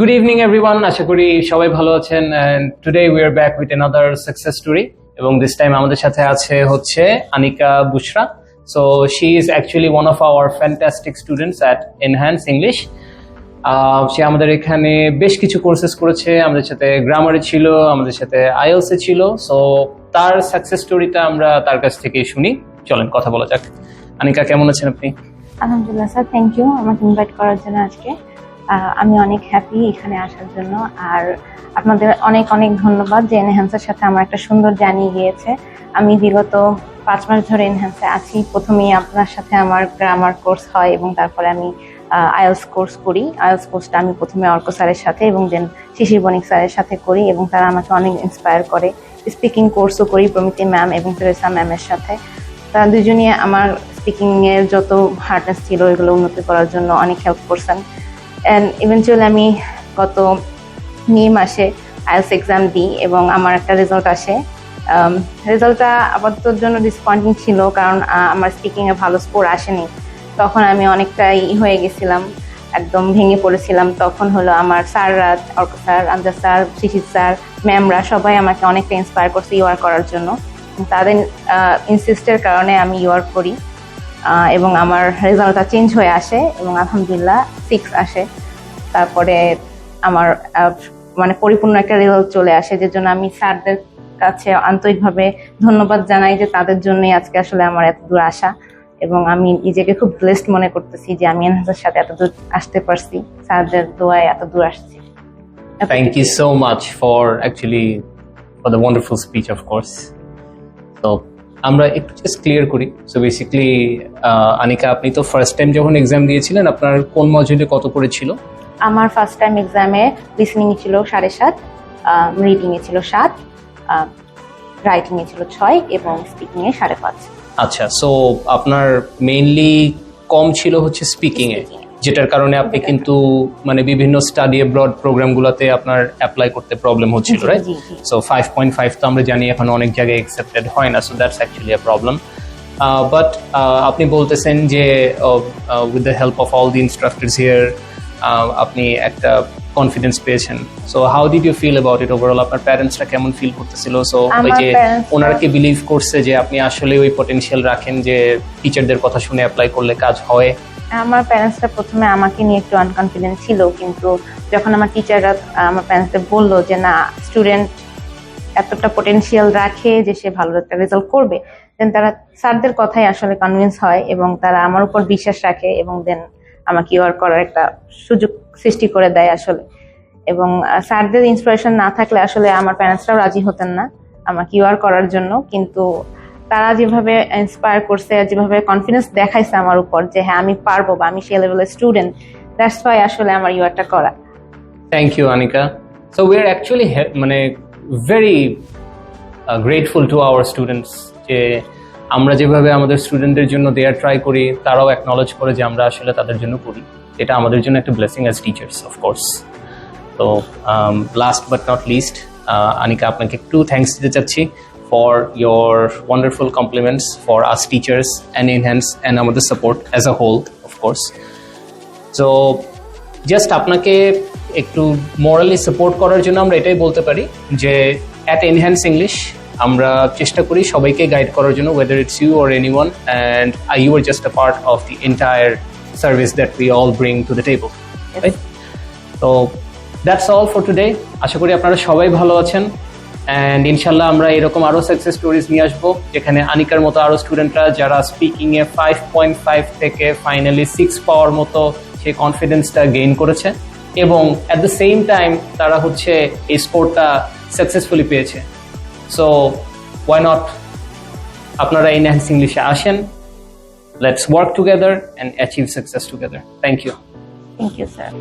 Good evening everyone. আশা করি সবাই ভালো আছেন and today we are back with another success story এবং this time আমাদের সাথে আছে হচ্ছে আনিকা বুশরা. So she is actually one of our fantastic students at Enhance English. সে আমাদের এখানে বেশ কিছু কোর্সেস করেছে, আমাদের সাথে গ্রামারে ছিল, আমাদের সাথে IELTS এ ছিল. সো তার সাকসেস স্টোরিটা আমরা তার কাছ থেকে শুনি. চলেন কথা বলা যাক. আনিকা, কেমন আছেন আপনি? আলহামদুলিল্লাহ স্যার, থ্যাংক ইউ আমাকে ইনভাইট করার জন্য আজকে। আমি অনেক হ্যাপি এখানে আসার জন্য, আর আপনাদের অনেক অনেক ধন্যবাদ যে এনহ্যান্সের সাথে আমার একটা সুন্দর জার্নি গিয়েছে। আমি বিগত 5 মাস ধরে এনহ্যান্সে আছি। প্রথমেই আপনার সাথে আমার গ্রামার কোর্স হয় এবং তারপরে আমি IELTS কোর্স করি। IELTS কোর্সটা আমি প্রথমে অর্ক স্যারের সাথে এবং দেন শিশির বণিক স্যারের সাথে করি এবং তারা আমাকে অনেক ইন্সপায়ার করে। স্পিকিং কোর্সও করি প্রমিতি ম্যাম এবং তেরেসা ম্যামের সাথে। তারা দুজনই আমার স্পিকিংয়ের যত হার্ডনেস ছিল এগুলো উন্নতি করার জন্য অনেক হেল্প করছেন। অ্যান্ড ইভেনচুয়ালি আমি গত মে মাসে IELTS এক্সাম দিই এবং আমার একটা রেজাল্ট আসে। রেজাল্টটা আপাতত জন্য ডিসঅ্যাপয়েন্টিং ছিল, কারণ আমার স্পিকিংয়ে ভালো স্কোর আসেনি। তখন আমি অনেকটাই হয়ে গেছিলাম, একদম ভেঙে পড়েছিলাম। তখন হলো আমার স্যাররা, অর্ক স্যার, আমজাদ স্যার, শিশির স্যার, ম্যামরা সবাই আমাকে অনেকটা ইন্সপায়ার করছে ইউআর করার জন্য। তাদের ইনসিস্টের কারণে আমি ইউআর করি এবং আমার রেজাল্টটা চেঞ্জ হয়ে আসে এবং আলহামদুলিল্লাহ 6 আসে। তারপরে আমার পরিপূর্ণ একটা রেজাল্ট চলে আসে, যে জন্য আমি স্যারদের কাছে আন্তরিকভাবে ধন্যবাদ জানাই যে তাদের জন্যই আজকে আসলে আমার এত দূর আসা। এবং আমি নিজেকে খুব ব্লেসড মনে করতেছি যে আমি এনহান্সের সাথে এত দূর আসতে পারছি, স্যারদের দোয়ায় এত দূর আসছি। Thank you so much for the wonderful speech, of course. So আমরা একটু জাস্ট ক্লিয়ার করি। সো বেসিক্যালি আনিকা, আপনি তো ফার্স্ট টাইম যখন এক্সাম দিয়েছিলেন আপনার কোন মডিউলে কত করে ছিল? আমার ফার্স্ট টাইম এক্সামে লিসনিং এ ছিল 7.5, রিডিং এ ছিল 7, রাইটিং এ ছিল 6 এবং স্পিকিং এ 5.5। আচ্ছা, সো আপনার মেইনলি কম ছিল হচ্ছে স্পিকিং এ, যেটার কারণে আপনি কিন্তু বিভিন্ন স্টাডি অ্যাব্রড প্রোগ্রামগুলোতে আপনার অ্যাপ্লাই করতে প্রবলেম হচ্ছিল, রাইট? সো 5.5 তো আমরা জানি এখন অনেক জায়গায় অ্যাকসেপ্টেড হয় না, so that's actually a problem. But আপনি বলতেছেন যে with the help of all the instructors here আপনি একটা কনফিডেন্স পেয়েছেন। So how did you feel about it overall? আপনার প্যারেন্টসরা কেমন ফিল করতেছিল? সো ওই যে ওনারা কি বিলিভ করছে যে আপনি আসলে ওই পটেনশিয়াল রাখেন যে টিচারদের কথা শুনে অ্যাপ্লাই করলে কাজ হয়? আমার প্যারেন্টসরা প্রথমে আমাকে নিয়ে একটু আনকনফিডেন্ট ছিল, কিন্তু যখন আমার টিচাররা আমার প্যারেন্টসদের বললো যে না, স্টুডেন্ট এতটা পটেনশিয়াল রাখে যে সে ভালো একটা রেজাল্ট করবে, দেন তারা স্যারদের কথাই আসলে কনভিন্স হয় এবং তারা আমার উপর বিশ্বাস রাখে এবং দেন আমাকে ইউআর করার একটা সুযোগ সৃষ্টি করে দেয় আসলে। এবং স্যারদের ইন্সপিরেশন না থাকলে আসলে আমার প্যারেন্টসরাও রাজি হতেন না আমাকে ইউআর করার জন্য, কিন্তু তারা যেভাবে ইন্সপায়ার করছে, যেভাবে কনফিডেন্স দেখাইছে আমার উপর যে হ্যাঁ আমি পারবো বা আমি সেই লেভেলের স্টুডেন্ট, দ্যাটস ওয়াই আসলে আমার ইউআরটা করা। Thank you Anika. So we are actually very grateful to our students যে আমরা যেভাবে আমাদের স্টুডেন্টদের জন্য দেয়ার ট্রাই করি, তারাও অ্যাকনলেজ করে যে আমরা আসলে তাদের জন্য করি। এটা আমাদের জন্য একটা ব্লেসিং অ্যাজ টিচার্স, অফকোর্স। তো last but not list, Anika, আপনাকে একটু থ্যাঙ্কস দিতে চাচ্ছি for your wonderful compliments for us teachers and Enhance and আমাদের support as a whole, of course. So just আপনাকে একটু morally support করার জন্য আমরা এটাই বলতে পারি যে at Enhance English আমরা চেষ্টা করি সবাইকে গাইড করার জন্য, whether it's you or anyone, and you are just a part of the entire service that we all bring to the table, right? So that's all for today. আশা করি আপনারা সবাই ভালো আছেন অ্যান্ড ইনশাল্লাহ আমরা এরকম আরও সাকসেস স্টোরিজ নিয়ে আসবো, যেখানে আনিকার মতো আরও স্টুডেন্টরা যারা স্পিকিংয়ে 5.5 থেকে ফাইনালি 6 পাওয়ার মতো সেই কনফিডেন্সটা গেইন করেছে এবং অ্যাট দ্য সেম টাইম তারা হচ্ছে এই স্কোরটা সাকসেসফুলি পেয়েছে। সো ওয়াই নট, আপনারা এনহ্যান্স ইংলিশে আসেন, let's work together and achieve success together. Thank you. Thank you sir.